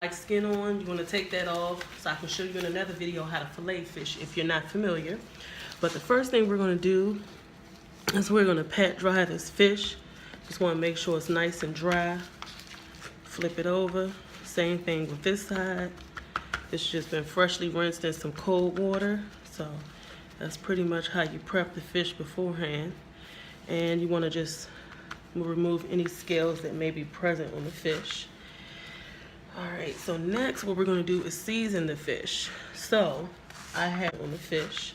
Like skin on, you want to take that off so I can show you in another video how to fillet fish if you're not familiar. But the first thing we're going to do is we're going to pat dry this fish. Just want to make sure it's nice and dry. Flip it over. Same thing with this side. It's just been freshly rinsed in some cold water. So that's pretty much how you prep the fish beforehand. And you want to just remove any scales that may be present on the fish. Alright, so next what we're going to do is season the fish. So, I have on the fish.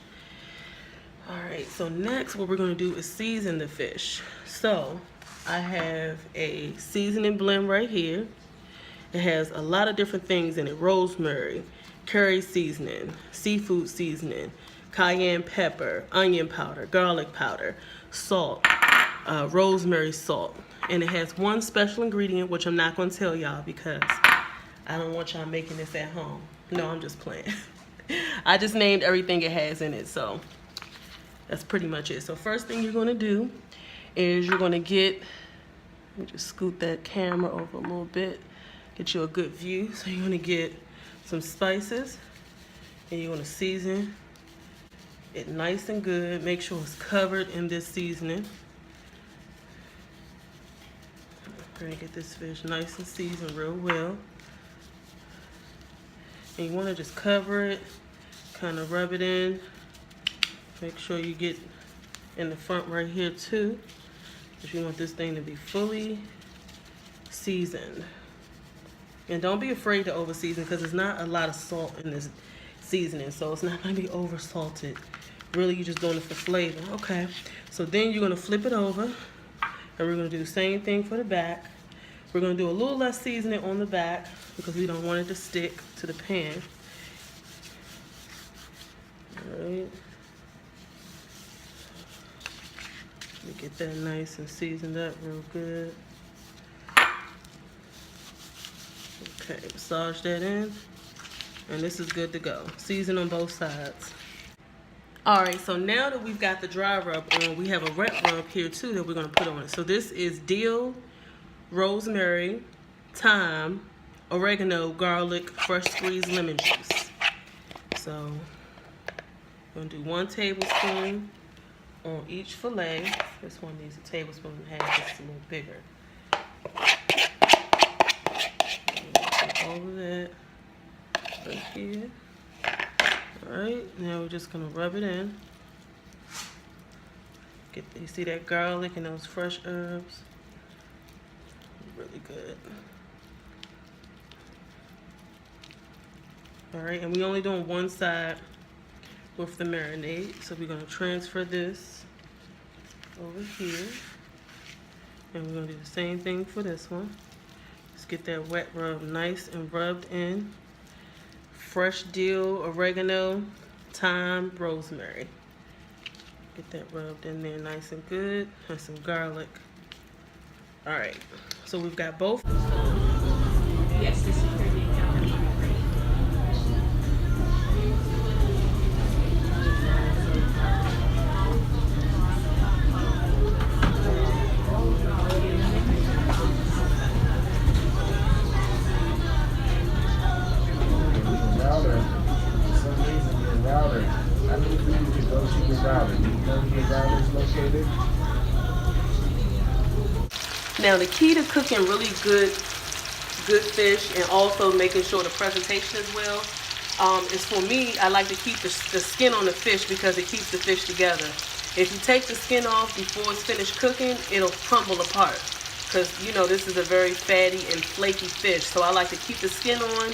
Alright, so next what we're going to do is season the fish. So, I have a seasoning blend right here. It has a lot of different things in it. Rosemary, curry seasoning, seafood seasoning, cayenne pepper, onion powder, garlic powder, salt, rosemary salt. And it has one special ingredient, which I'm not going to tell y'all because I don't want y'all making this at home. No, I'm just playing. I just named everything it has in it, so that's pretty much it. So first thing you're gonna do is you're gonna get, let me just scoot that camera over a little bit, get you a good view. So you're gonna get some spices and you're gonna season it nice and good. Make sure it's covered in this seasoning. We're gonna get this fish nice and seasoned real well. And you want to just cover it, kind of rub it in. Make sure you get in the front right here too, because you want this thing to be fully seasoned. And don't be afraid to over season because there's not a lot of salt in this seasoning, so it's not going to be over salted. Really, you're just doing it for flavor. Okay, so then you're going to flip it over, and we're going to do the same thing for the back. We're going to do a little less seasoning on the back because we don't want it to stick to the pan. Alright. Let me get that nice and seasoned up real good. Okay, massage that in. And this is good to go. Season on both sides. Alright, so now that we've got the dry rub on, we have a wet rub here too that we're going to put on it. So this is dill, rosemary, thyme, oregano, garlic, fresh squeezed lemon juice. So I'm going to do 1 tablespoon on each fillet. This one needs a tablespoon and a half, it's a little bigger. All of that right here. Alright, now we're just going to rub it in. You see that garlic and those fresh herbs? Really good. Alright, and we're only doing one side with the marinade. So we're going to transfer this over here. And we're going to do the same thing for this one. Let's get that wet rub nice and rubbed in. Fresh dill, oregano, thyme, rosemary. Get that rubbed in there nice and good. And some garlic. Alright, so we've got both. Yes, the security account. Router. For some reason, your router. I need for you to go to your router. Do you know where your router is located? Now the key to cooking really good fish and also making sure the presentation is well is, for me, I like to keep the skin on the fish because it keeps the fish together. If you take the skin off before it's finished cooking, it'll crumble apart because, you know, this is a very fatty and flaky fish. So I like to keep the skin on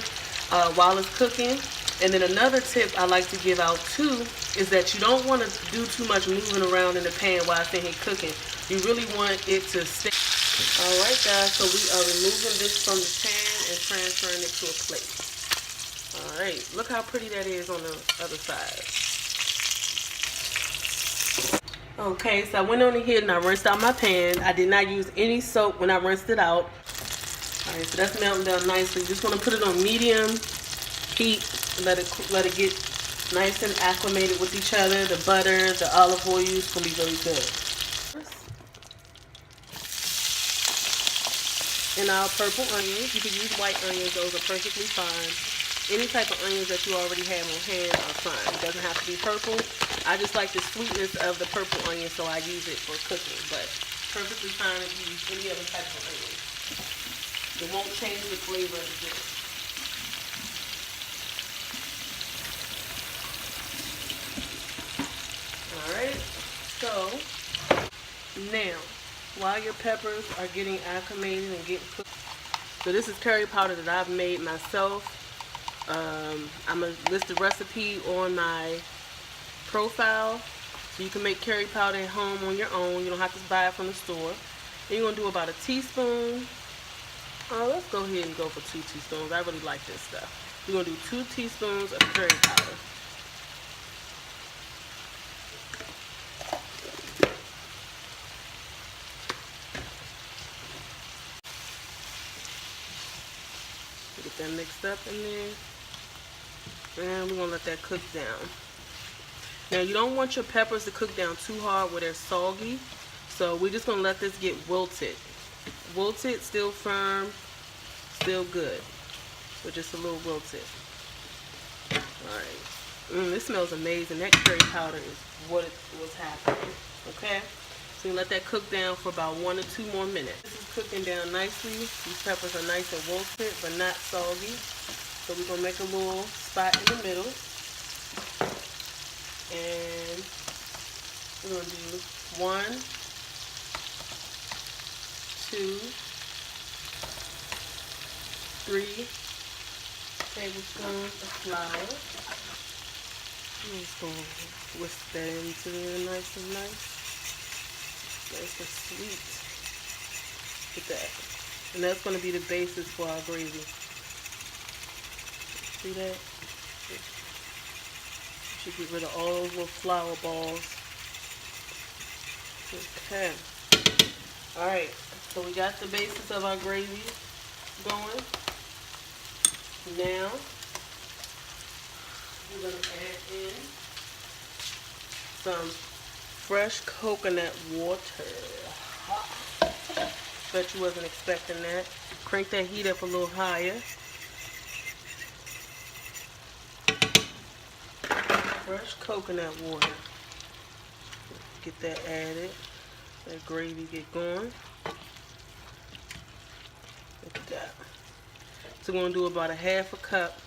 while it's cooking. And then another tip I like to give out too is that you don't want to do too much moving around in the pan while it's in here cooking. You really want it to stay. Alright guys, so we are removing this from the pan and transferring it to a plate. Alright, look how pretty that is on the other side. Okay, so I went on ahead and I rinsed out my pan. I did not use any soap when I rinsed it out. Alright, so that's melting down nicely. Just want to put it on medium heat. Let it get nice and acclimated with each other. The butter, the olive oil is going to be really good. And our purple onions, you can use white onions, those are perfectly fine. Any type of onions that you already have on hand are fine. It doesn't have to be purple. I just like the sweetness of the purple onion, so I use it for cooking, but perfectly fine if you use any other type of onion. It won't change the flavor of the dish. Alright, so now, while your peppers are getting acclimated and getting cooked, so this is curry powder that I've made myself. I'm going to list the recipe on my profile, so you can make curry powder at home on your own. You don't have to buy it from the store. Then you're going to do about a teaspoon. Let's go ahead and go for 2 teaspoons. I really like this stuff. You're going to do 2 teaspoons of curry powder. Get that mixed up in there. And we're going to let that cook down. Now you don't want your peppers to cook down too hard where they're soggy. So we're just going to let this get wilted. Wilted, still firm, still good. But just a little wilted. Alright. This smells amazing. That curry powder is what's happening. Okay? So you let that cook down for about 1 or 2 more minutes. This is cooking down nicely. These peppers are nice and wilted, but not soggy. So we're going to make a little spot in the middle. And we're going to do 1, 2, 3 tablespoons of flour. I'm just going to whisk that into there nice and nice. Nice and sweet. With that. And that's going to be the basis for our gravy. See that? You should get rid of all those little flour balls. Okay. Alright. So we got the basis of our gravy going. Now, we're going to add in some fresh coconut water. Bet you wasn't expecting that. Crank that heat up a little higher. Fresh coconut water. Get that added. That gravy get going. Look at that. So we're going to do about a 1/2 cup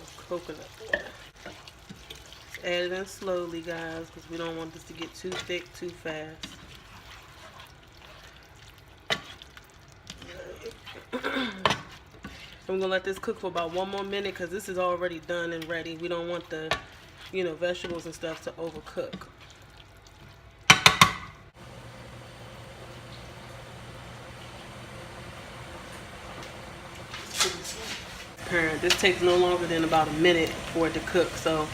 of coconut water. Add it in slowly, guys, because we don't want this to get too thick too fast. I'm gonna let this cook for about 1 more minute because this is already done and ready. We don't want the, vegetables and stuff to overcook. This takes no longer than about a minute for it to cook, so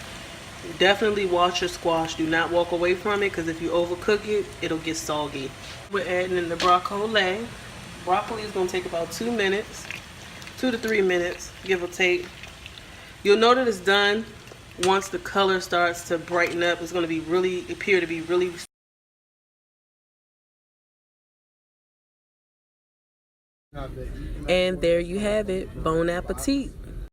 definitely wash your squash. Do not walk away from it, because if you overcook it, it'll get soggy. We're adding in the broccoli. Broccoli is going to take about 2 minutes, 2 to 3 minutes, give or take. You'll know that it's done once the color starts to brighten up. It's going to appear to be really. And there you have it. Bon appetit.